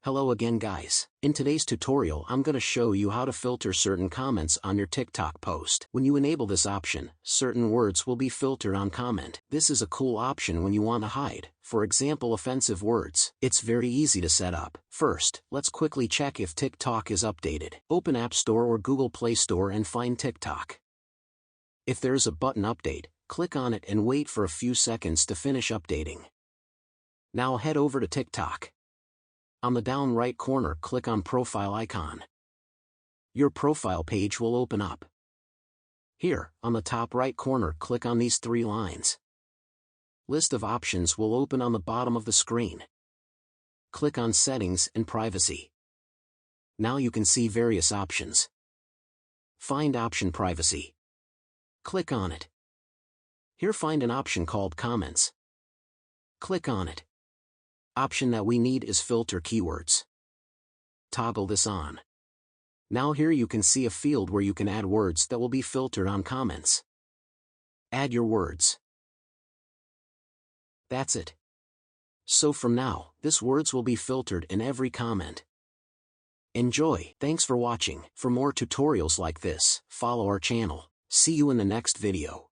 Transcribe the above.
Hello again guys. In today's tutorial I'm gonna show you how to filter certain comments on your TikTok post. When you enable this option, certain words will be filtered on comment. This is a cool option when you want to hide, for example, offensive words. It's very easy to set up. First, let's quickly check if TikTok is updated. Open App Store or Google Play Store and find TikTok. If there is a button update, click on it and wait for a few seconds to finish updating. Now head over to TikTok. On the down right corner, click on Profile icon. Your profile page will open up. Here, on the top right corner, click on these three lines. List of options will open on the bottom of the screen. Click on Settings and Privacy. Now you can see various options. Find option Privacy. Click on it. Here find an option called Comments. Click on it. Option that we need is Filter Keywords. Toggle this on. Now here you can see a field where you can add words that will be filtered on comments. Add your words. That's it. So from now, this words will be filtered in every comment. Enjoy. Thanks for watching. For more tutorials like this, follow our channel. See you in the next video.